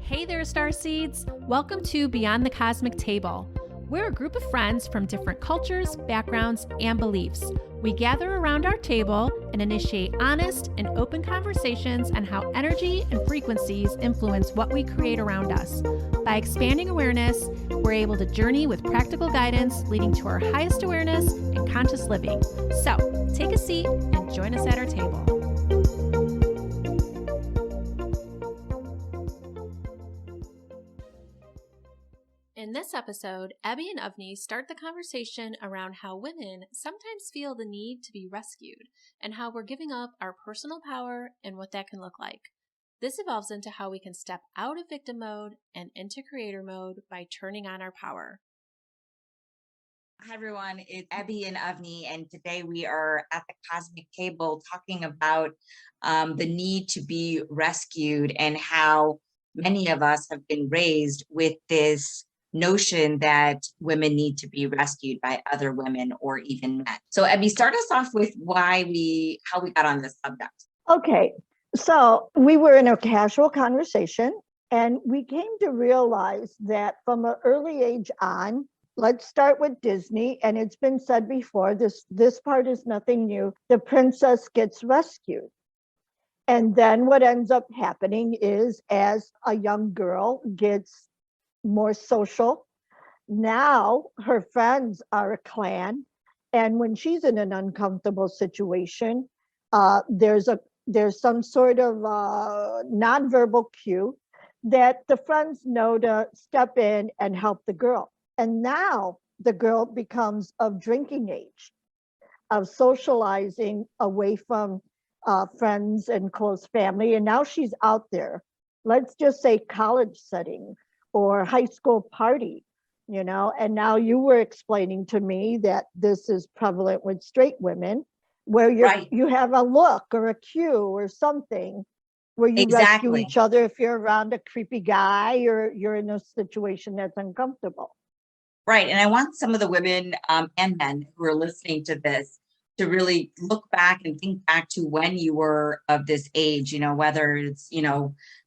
Hey there, Starseeds! Welcome to Beyond the Cosmic Table. We're a group of friends from different cultures, backgrounds, and beliefs. We gather around our table and initiate honest and open conversations on how energy and frequencies influence what we create around us. By expanding awareness, we're able to journey with practical guidance leading to our highest awareness and conscious living. So, take a seat and join us at our table. In this episode, Ebby and Avani start the conversation around how women sometimes feel the need to be rescued and how we're giving up our personal power and what that can look like. This evolves into how we can step out of victim mode and into creator mode by turning on our power. Hi, everyone. It's Ebby and Avani, and today we are at the Cosmic Table talking about the need to be rescued and how many of us have been raised with this notion that women need to be rescued by other women or even men. So, Ebby, start us off with how we got on this subject. Okay, so we were in a casual conversation, and we came to realize that from an early age on, let's start with Disney, and it's been said before, this part is nothing new. The princess gets rescued. And then what ends up happening is, as a young girl gets more social, now her friends are a clan. And when she's in an uncomfortable situation, there's some sort of nonverbal cue that the friends know to step in and help the girl. And now the girl becomes of drinking age, of socializing away from friends and close family. And now she's out there, let's just say college setting or high school party, and now you were explaining to me that this is prevalent with straight women, where you have a look or a cue or something where you rescue each other if you're around a creepy guy or you're in a situation that's uncomfortable. Right. And I want some of the women and men who are listening to this to really look back and think back to when you were of this age, whether it's,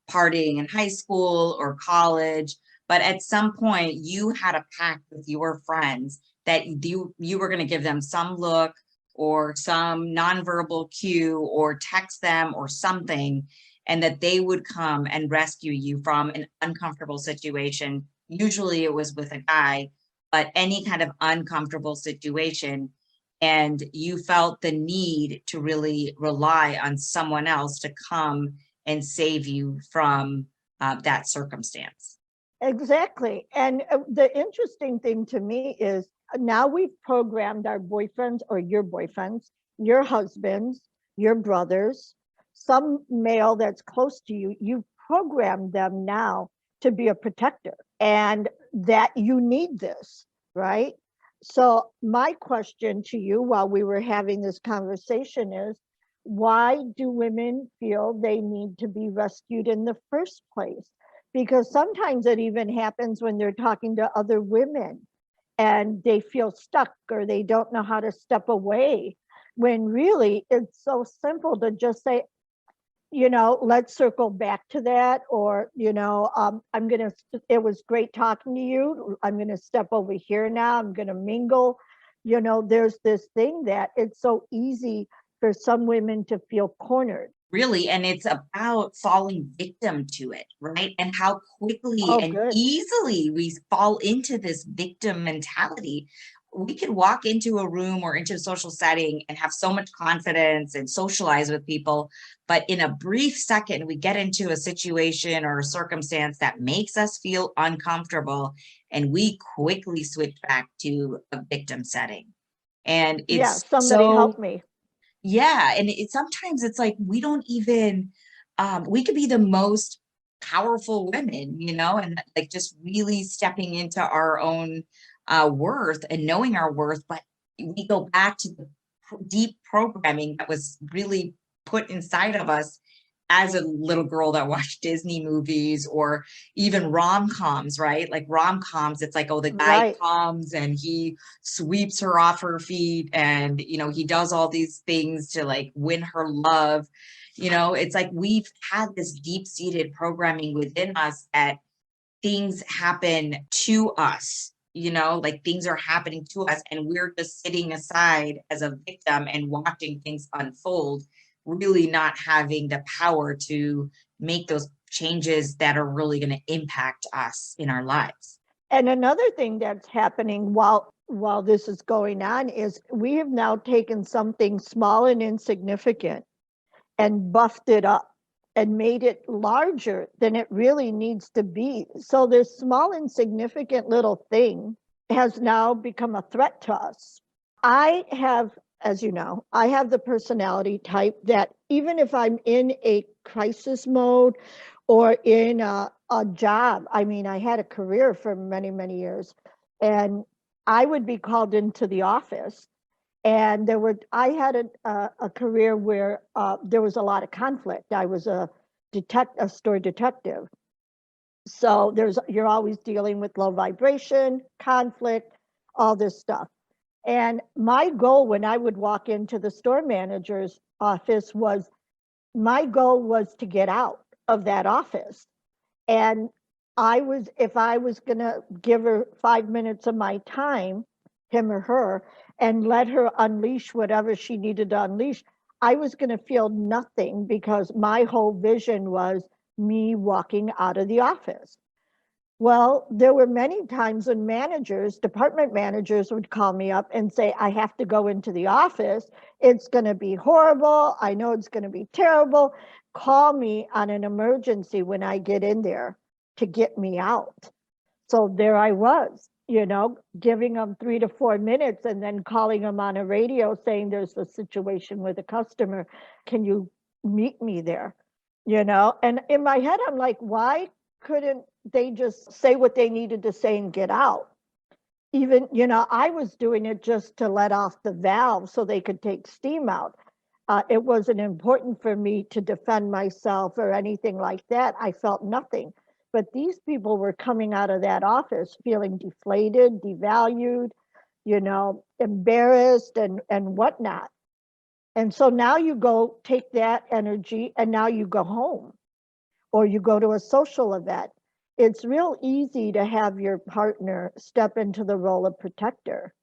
partying in high school or college. But at some point you had a pact with your friends that you were going to give them some look or some nonverbal cue or text them or something, and that they would come and rescue you from an uncomfortable situation. Usually it was with a guy, but any kind of uncomfortable situation. And you felt the need to really rely on someone else to come and save you from that circumstance. Exactly. And the interesting thing to me is now we've programmed our boyfriends or your boyfriends, your husbands, your brothers, some male that's close to you, you've programmed them now to be a protector and that you need this, right? So my question to you while we were having this conversation is, why do women feel they need to be rescued in the first place? Because sometimes it even happens when they're talking to other women and they feel stuck or they don't know how to step away, when really it's so simple to just say, let's circle back to that, or, it was great talking to you. I'm going to step over here now. I'm going to mingle. There's this thing that it's so easy for some women to feel cornered. Really, and it's about falling victim to it, right? And how quickly easily we fall into this victim mentality. We could walk into a room or into a social setting and have so much confidence and socialize with people, but in a brief second, we get into a situation or a circumstance that makes us feel uncomfortable, and we quickly switch back to a victim setting. And it's somebody help me. Yeah. And sometimes it's like, we don't even, we could be the most powerful women, and like just really stepping into our own worth and knowing our worth. But we go back to the deep programming that was really put inside of us as a little girl that watched Disney movies or even rom-coms, right? Like rom-coms, it's like, oh, the guy Right. comes and he sweeps her off her feet and, you know, he does all these things to like win her love. You know, it's like we've had this deep-seated programming within us that things happen to us, you know, like things are happening to us and we're just sitting aside as a victim and watching things unfold, really not having the power to make those changes that are really going to impact us in our lives. And another thing that's happening while this is going on is we have now taken something small and insignificant and buffed it up and made it larger than it really needs to be. So this small, insignificant little thing has now become a threat to us. I have, as you know, I have the personality type that even if I'm in a crisis mode or in a job, I mean, I had a career for many, many years, and I would be called into the office. And I had a career where there was a lot of conflict. I was a store detective. So you're always dealing with low vibration, conflict, all this stuff. And my goal when I would walk into the store manager's office my goal was to get out of that office. And if I was going to give her 5 minutes of my time, him or her, and let her unleash whatever she needed to unleash, I was going to feel nothing because my whole vision was me walking out of the office. Well, there were many times when department managers would call me up and say, I have to go into the office. It's going to be horrible. I know it's going to be terrible. Call me on an emergency when I get in there to get me out. So there I was, giving them 3 to 4 minutes and then calling them on a radio saying there's a situation with a customer. Can you meet me there? And in my head, I'm like, why couldn't they just say what they needed to say and get out? Even, I was doing it just to let off the valve so they could take steam out. It wasn't important for me to defend myself or anything like that. I felt nothing. But these people were coming out of that office feeling deflated, devalued, embarrassed and whatnot. And so now you go take that energy and now you go home or you go to a social event. It's real easy to have your partner step into the role of protector,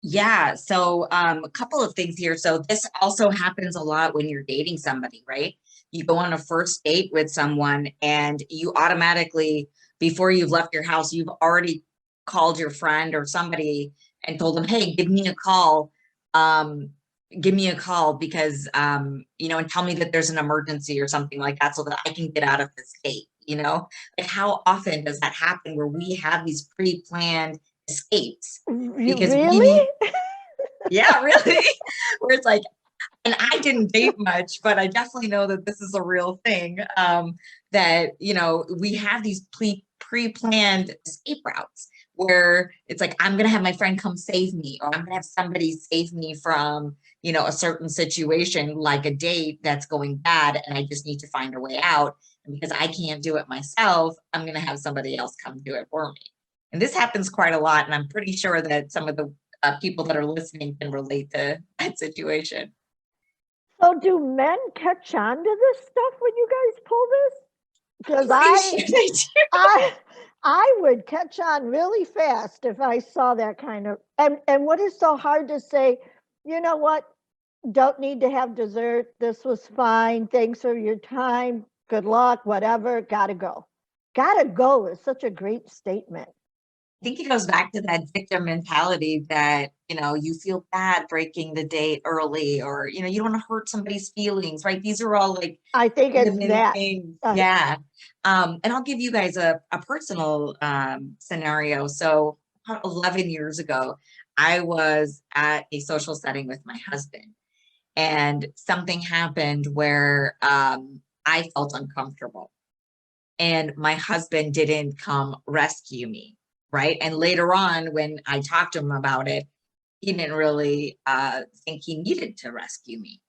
Yeah. So a couple of things here. So this also happens a lot when you're dating somebody, right? You go on a first date with someone and you automatically, before you've left your house, you've already called your friend or somebody and told them, hey, give me a call. Give me a call because, and tell me that there's an emergency or something like that so that I can get out of this date, Like how often does that happen where we have these pre-planned escapes? Because really? Yeah, really. Where it's like, and I didn't date much, but I definitely know that this is a real thing. That we have these pre-planned escape routes where it's like I'm gonna have my friend come save me, or I'm gonna have somebody save me from a certain situation, like a date that's going bad, and I just need to find a way out. And because I can't do it myself, I'm gonna have somebody else come do it for me. And this happens quite a lot, and I'm pretty sure that some of the people that are listening can relate to that situation. So do men catch on to this stuff when you guys pull this? Because I would catch on really fast if I saw that kind of, and what is so hard to say, you know what, don't need to have dessert. This was fine. Thanks for your time. Good luck, whatever. Gotta go. Gotta go is such a great statement. I think it goes back to that victim mentality that, you feel bad breaking the date early, or, you don't want to hurt somebody's feelings, right? These are all like, I think it's that. things. Yeah. And I'll give you guys a personal scenario. So about 11 years ago, I was at a social setting with my husband, and something happened where I felt uncomfortable, and my husband didn't come rescue me. Right. And later on, when I talked to him about it, he didn't really think he needed to rescue me.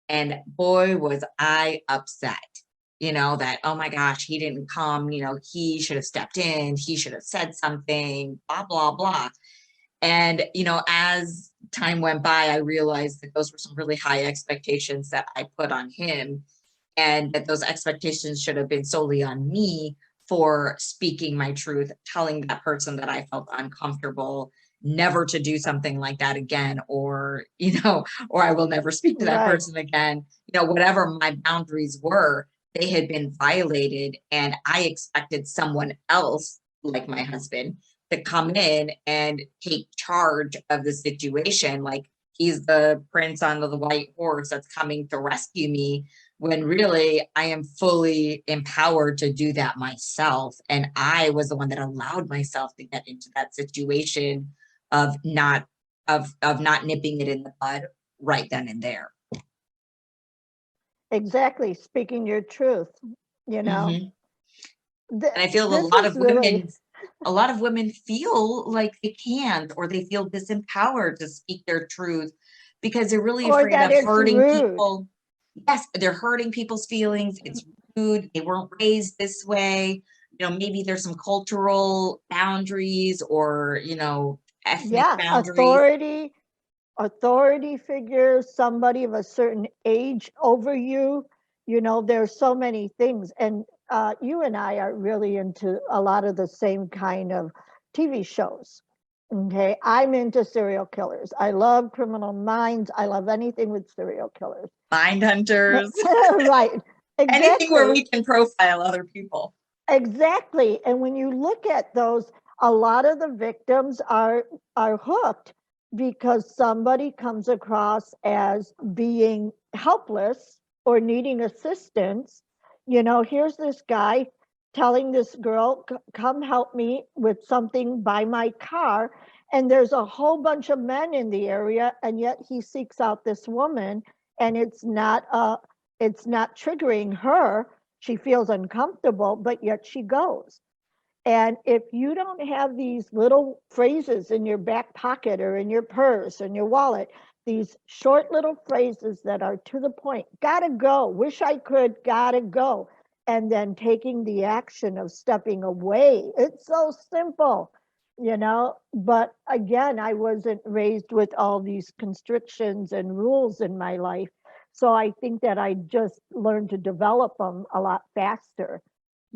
And boy, was I upset, that, oh my gosh, he didn't come, he should have stepped in, he should have said something, blah, blah, blah. And, as time went by, I realized that those were some really high expectations that I put on him, and that those expectations should have been solely on me for speaking my truth, telling that person that I felt uncomfortable, never to do something like that again, or, or I will never speak to that Right. person again. Whatever my boundaries were, they had been violated, and I expected someone else, like my husband, to come in and take charge of the situation. Like he's the prince on the white horse that's coming to rescue me, when really I am fully empowered to do that myself. And I was the one that allowed myself to get into that situation of not nipping it in the bud right then and there. Exactly. Speaking your truth, Mhm. And I feel a lot of women feel like they can't, or they feel disempowered to speak their truth because they're really or afraid that of it's hurting rude. people. Yes, they're hurting people's feelings. It's rude. They weren't raised this way. Maybe there's some cultural boundaries, or, ethnic Yes, boundaries. authority figures, somebody of a certain age over you. There's so many things. And you and I are really into a lot of the same kind of TV shows. Okay. I'm into serial killers. I love Criminal Minds. I love anything with serial killers. Mind hunters, Right. anything where we Exactly. can profile other people. Exactly. And when you look at those, a lot of the victims are hooked because somebody comes across as being helpless or needing assistance. Here's this guy telling this girl, come help me with something by my car. And there's a whole bunch of men in the area, and yet he seeks out this woman, and it's not triggering her. She feels uncomfortable, but yet she goes. And if you don't have these little phrases in your back pocket or in your purse or in your wallet, these short little phrases that are to the point, gotta go, wish I could, gotta go, and then taking the action of stepping away. It's so simple, but again, I wasn't raised with all these constrictions and rules in my life. So I think that I just learned to develop them a lot faster.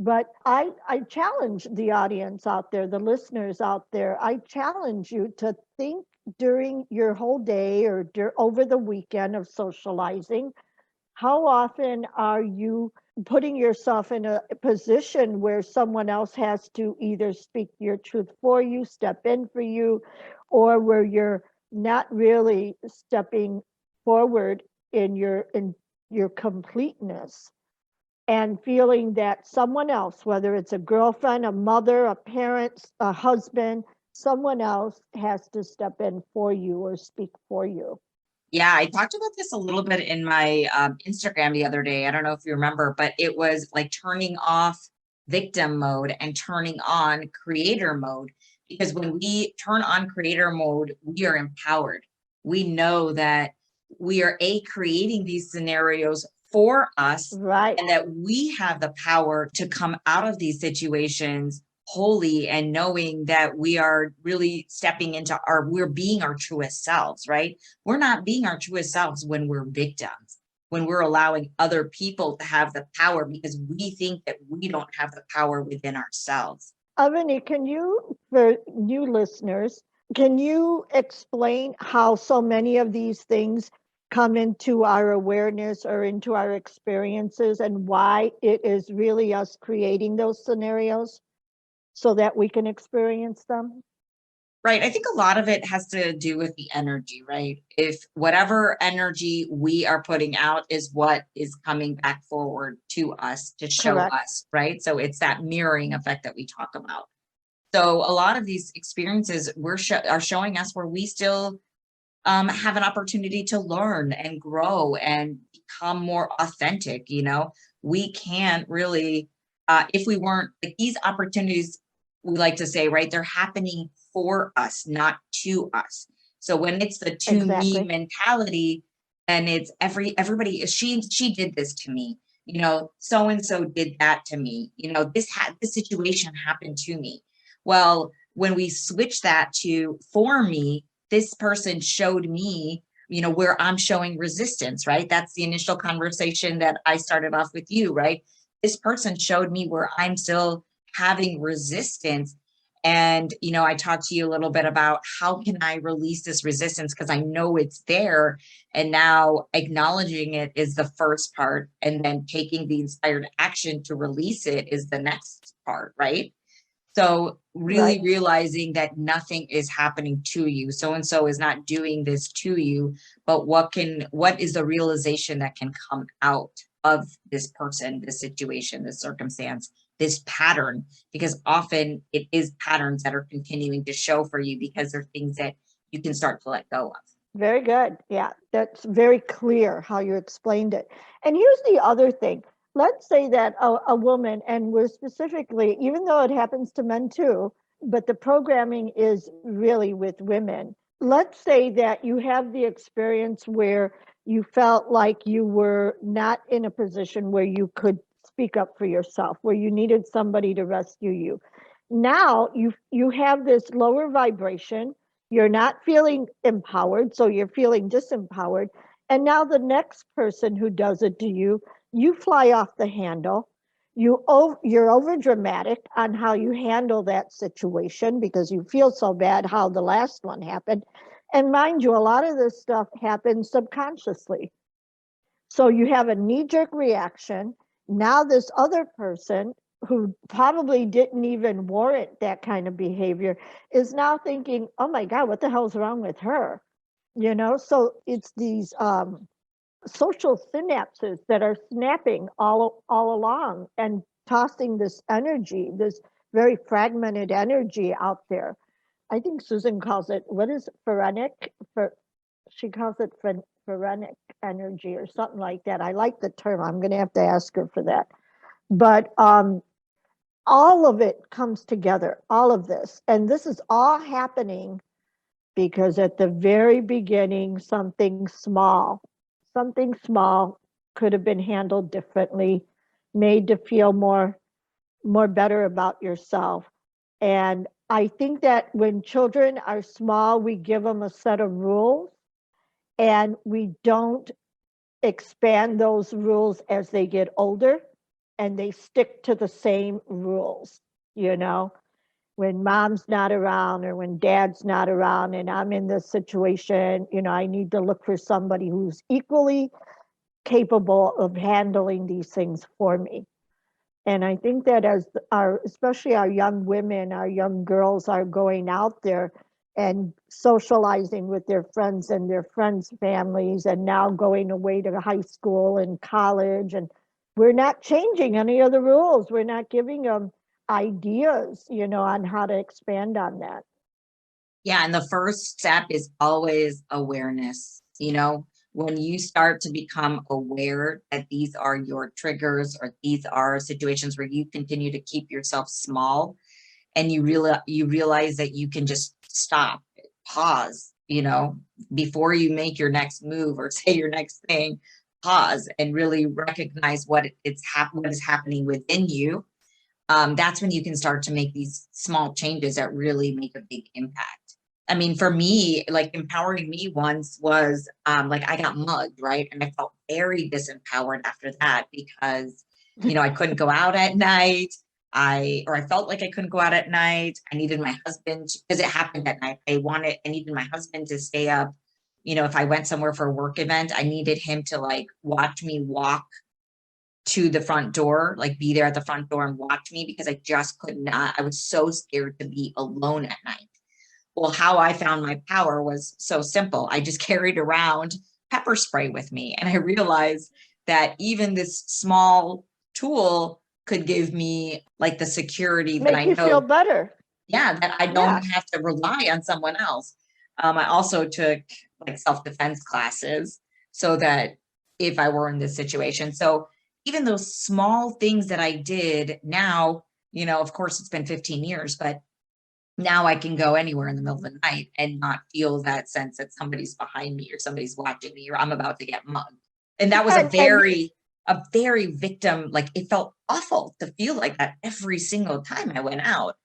But I challenge the audience out there, the listeners out there, I challenge you to think during your whole day or over the weekend of socializing, how often are you putting yourself in a position where someone else has to either speak your truth for you, step in for you, or where you're not really stepping forward in your completeness, and feeling that someone else, whether it's a girlfriend, a mother, a parent, a husband, someone else has to step in for you or speak for you. Yeah, I talked about this a little bit in my Instagram the other day. I don't know if you remember, but it was like turning off victim mode and turning on creator mode. Because when we turn on creator mode, we are empowered. We know that we are creating these scenarios for us, Right. and that we have the power to come out of these situations wholly, and knowing that we are really stepping into we're being our truest selves, right? We're not being our truest selves when we're victims, when we're allowing other people to have the power because we think that we don't have the power within ourselves. Avani, can you, for new listeners, can you explain how so many of these things come into our awareness or into our experiences, and why it is really us creating those scenarios so that we can experience them? Right. I think a lot of it has to do with the energy, right? If whatever energy we are putting out is what is coming back forward to us to show Correct. us, right? So it's that mirroring effect that we talk about. So a lot of these experiences are showing us where we still have an opportunity to learn and grow and become more authentic. We can't really, if we weren't, like, these opportunities, we like to say, right, they're happening for us, not to us. So when it's the to me Exactly. mentality, And it's everybody, she did this to me, so and so did that to me, this situation happened to me. Well, when we switch that to for me, this person showed me, where I'm showing resistance, right? That's the initial conversation that I started off with you, right? This person showed me where I'm still having resistance. And, I talked to you a little bit about how can I release this resistance, because I know it's there. And now acknowledging it is the first part. And then taking the inspired action to release it is the next part, right? So really realizing that nothing is happening to you. So-and-so is not doing this to you, but what is the realization that can come out of this person, this situation, this circumstance, this pattern? Because often it is patterns that are continuing to show for you, because they're things that you can start to let go of. Very good. Yeah, that's very clear how you explained it. And here's the other thing. Let's say that a woman, and we're specifically, even though it happens to men too, but the programming is really with women. Let's say that you have the experience where you felt like you were not in a position where you could speak up for yourself, where you needed somebody to rescue you. Now you have this lower vibration. You're not feeling empowered, so you're feeling disempowered. And now the next person who does it to you, you fly off the handle. You're over dramatic on how you handle that situation because you feel so bad how the last one happened. And mind you, a lot of this stuff happens subconsciously. So you have a knee-jerk reaction. Now this other person who probably didn't even warrant that kind of behavior is now thinking, oh my God, what the hell's wrong with her? So it's these social synapses that are snapping all along and tossing this energy, this very fragmented energy out there. I think Susan calls it, what is phorenic? She calls it phorenic energy or something like that. I like the term. I'm going to have to ask her for that. But all of it comes together, all of this. And this is all happening because at the very beginning, something small could have been handled differently, made to feel more better about yourself. And I think that when children are small, we give them a set of rules and we don't expand those rules as they get older, and they stick to the same rules, when mom's not around or when dad's not around and I'm in this situation, I need to look for somebody who's equally capable of handling these things for me. And I think that especially our young women, our young girls are going out there and socializing with their friends and their friends' families, and now going away to high school and college, and we're not changing any of the rules. We're not giving them ideas, on how to expand on that. Yeah. And the first step is always awareness. When you start to become aware that these are your triggers or these are situations where you continue to keep yourself small, and you realize that you can just stop, pause, before you make your next move or say your next thing, pause and really recognize what is happening within you. That's when you can start to make these small changes that really make a big impact. I mean, for me, like empowering me once was like I got mugged, right? And I felt very disempowered after that because, I couldn't go out at night. I felt like I couldn't go out at night. I needed my husband, because it happened at night. I needed my husband to stay up. If I went somewhere for a work event, I needed him to like watch me walk to the front door, like be there at the front door and watch me, because I just could not. I was so scared to be alone at night. Well, how I found my power was so simple. I just carried around pepper spray with me. And I realized that even this small tool could give me like the security that I know. Make you feel better. Yeah, that I don't have to rely on someone else. I also took like self-defense classes so that if I were in this situation. So even those small things that I did now, of course it's been 15 years, but now I can go anywhere in the middle of the night and not feel that sense that somebody's behind me or somebody's watching me or I'm about to get mugged. And that was And a very victim, like it felt awful to feel like that every single time I went out.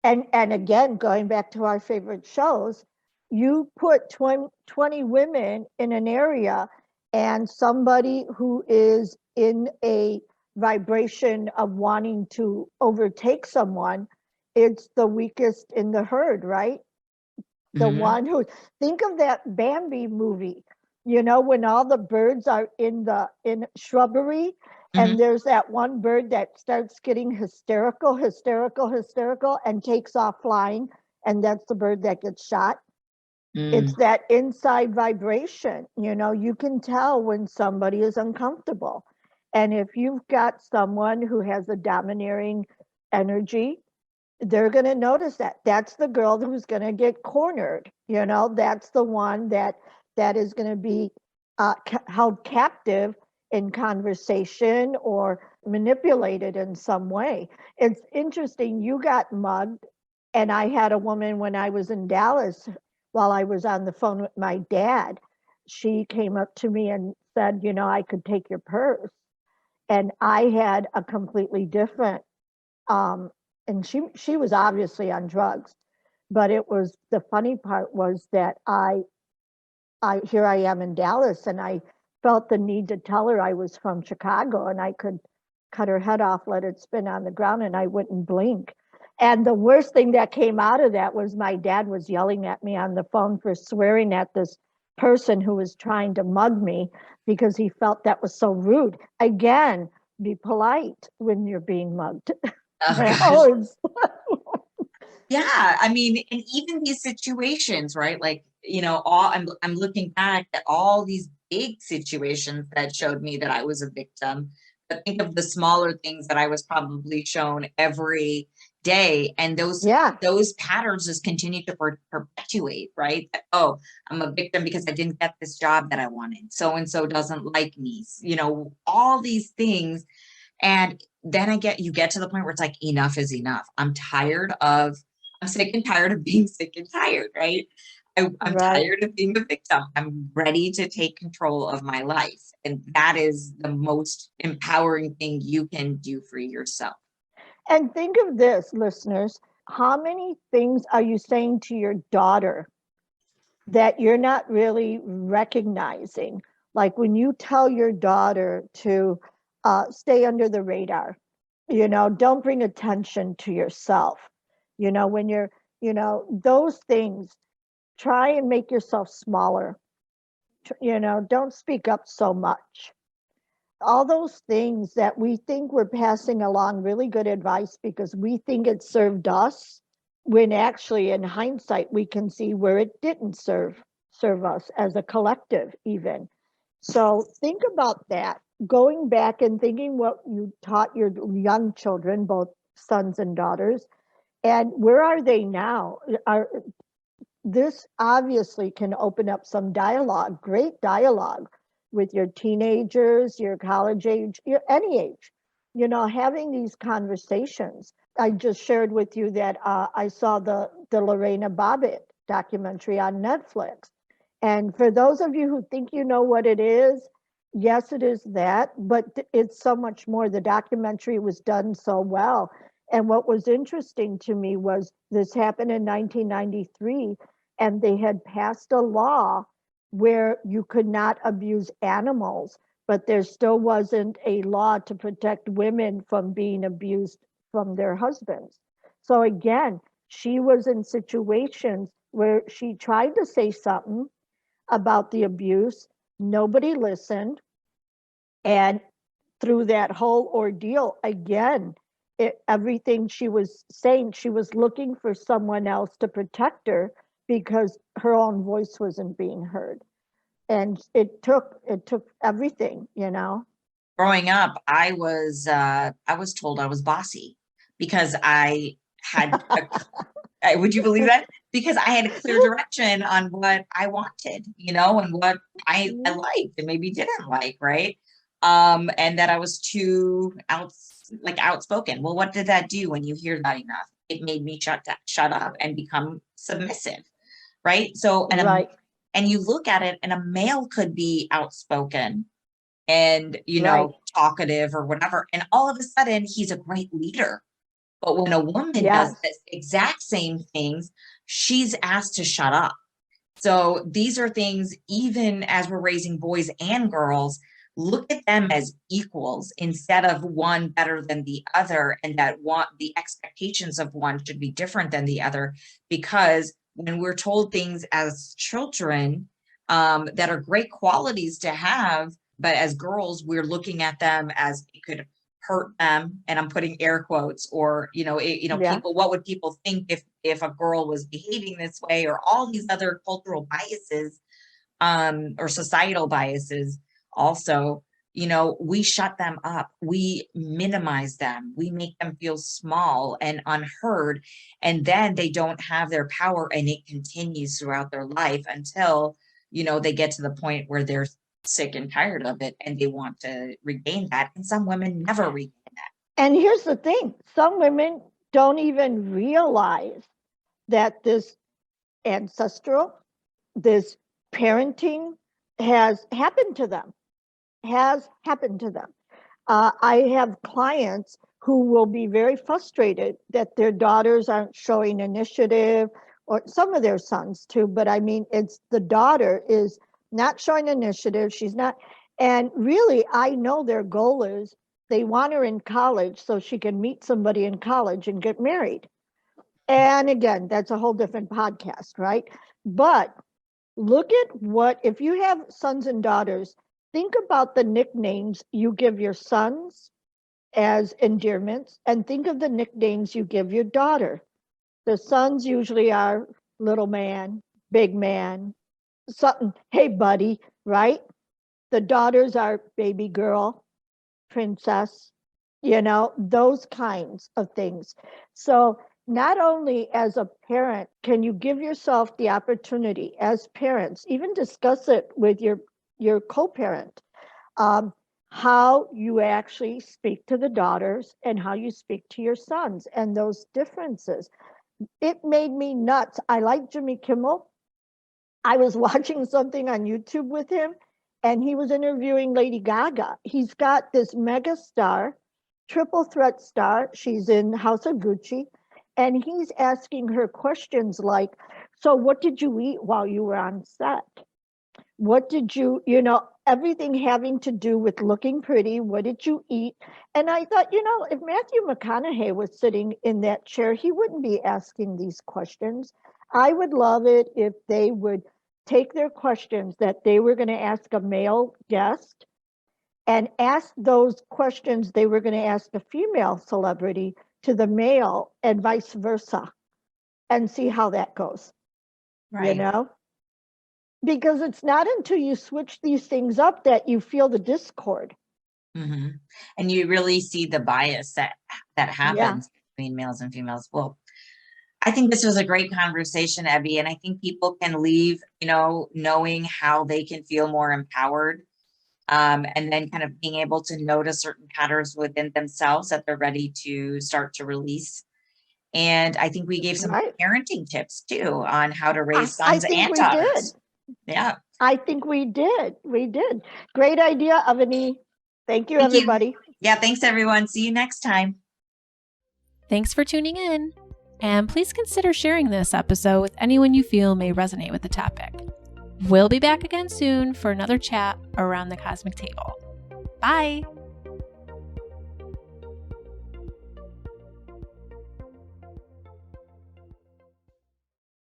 and again, going back to our favorite shows, you put 20 women in an area, and somebody who is in a vibration of wanting to overtake someone, it's the weakest in the herd, right? The Mhm. one who, think of that Bambi movie, when all the birds are in shrubbery, and Mhm. there's that one bird that starts getting hysterical and takes off flying, and that's the bird that gets shot. It's Mm. that inside vibration. You can tell when somebody is uncomfortable. And if you've got someone who has a domineering energy, they're going to notice that. That's the girl who's going to get cornered. That's the one that is going to be held captive in conversation or manipulated in some way. It's interesting. You got mugged, and I had a woman when I was in Dallas, while I was on the phone with my dad. She came up to me and said, I could take your purse. And I had a completely different um, and she was obviously on drugs, but it was, the funny part was that I here I am in Dallas, and I felt the need to tell her I was from Chicago and I could cut her head off, let it spin on the ground, and I wouldn't blink. And the worst thing that came out of that was my dad was yelling at me on the phone for swearing at this person who was trying to mug me, because he felt that was so rude. Again, be polite when you're being mugged. Oh gosh. It's, Yeah, I mean, and even these situations, right? Like, all I'm looking back at all these big situations that showed me that I was a victim. But think of the smaller things that I was probably shown every day, and those yeah, those patterns just continue to perpetuate, right? That, oh, I'm a victim because I didn't get this job that I wanted. So and so doesn't like me. All these things, and then you get to the point where it's like, enough is enough. I'm sick and tired of being sick and tired, right? I'm right. tired of being a victim. I'm ready to take control of my life. And that is the most empowering thing you can do for yourself. And think of this, listeners. How many things are you saying to your daughter that you're not really recognizing? Like when you tell your daughter to stay under the radar, don't bring attention to yourself. When those things, try and make yourself smaller. Don't speak up so much. All those things that we think we're passing along really good advice because we think it served us, when actually in hindsight we can see where it didn't serve us as a collective even. So think about that, going back and thinking what you taught your young children, both sons and daughters, and where are they now? This obviously can open up some dialogue, great dialogue, with your teenagers, your college age, any age, having these conversations. I just shared with you that I saw the Lorena Bobbitt documentary on Netflix. And for those of you who think you know what it is, yes, it is that, but it's so much more. The documentary was done so well. And what was interesting to me was this happened in 1993, and they had passed a law where you could not abuse animals, but there still wasn't a law to protect women from being abused from their husbands. So again, she was in situations where she tried to say something about the abuse, nobody listened, and through that whole ordeal, again, everything she was saying, she was looking for someone else to protect her because her own voice wasn't being heard. And it took everything. Growing up, I was told I was bossy because I had would you believe that? Because I had a clear direction on what I wanted, and what I liked and maybe didn't like, right? And that I was too outspoken. Well, what did that do when you hear that enough? it made me shut up and become submissive. Right. So, Right. and you look at it, and a male could be outspoken and, Right. talkative or whatever. And all of a sudden he's a great leader. But when a woman does Yes. this exact same things, she's asked to shut up. So these are things, even as we're raising boys and girls, look at them as equals instead of one better than the other, and that the expectations of one should be different than the other. Because when we're told things as children that are great qualities to have, but as girls, we're looking at them as it could hurt them, and I'm putting air quotes, or Yeah. people, what would people think if a girl was behaving this way, or all these other cultural biases or societal biases. Also, we shut them up, we minimize them, we make them feel small and unheard, and then they don't have their power, and it continues throughout their life until they get to the point where they're sick and tired of it, and they want to regain that. And some women never regain that. And here's the thing, some women don't even realize that this ancestral, this parenting has happened to them. I have clients who will be very frustrated that their daughters aren't showing initiative, or some of their sons too, but I mean, it's the daughter is not showing initiative. She's not. And really, I know their goal is they want her in college so she can meet somebody in college and get married. And again, that's a whole different podcast, right? But look at if you have sons and daughters, think about the nicknames you give your sons as endearments, and think of the nicknames you give your daughter. The sons usually are little man, big man, something, hey buddy, right? The daughters are baby girl, princess, those kinds of things. So not only as a parent can you give yourself the opportunity as parents, even discuss it with your co-parent, how you actually speak to the daughters and how you speak to your sons, and those differences. It made me nuts. I like Jimmy Kimmel. I was watching something on YouTube with him, and he was interviewing Lady Gaga. He's got this mega star, triple threat star. She's in House of Gucci. And he's asking her questions like, so what did you eat while you were on set? What did everything having to do with looking pretty. What did you eat? And I thought, if Matthew McConaughey was sitting in that chair, he wouldn't be asking these questions. I would love it if they would take their questions that they were going to ask a male guest and ask those questions they were going to ask a female celebrity to the male, and vice versa, and see how that goes. Right. Because it's not until you switch these things up that you feel the discord. Mm-hmm. And you really see the bias that happens between males and females. Well, I think this was a great conversation, Ebby, and I think people can leave, knowing how they can feel more empowered, and then kind of being able to notice certain patterns within themselves that they're ready to start to release. And I think we gave some parenting tips too on how to raise sons and daughters. Yeah. I think we did. Great idea, Avani. Thank you, everybody. Yeah, thanks, everyone. See you next time. Thanks for tuning in. And please consider sharing this episode with anyone you feel may resonate with the topic. We'll be back again soon for another chat around the cosmic table. Bye.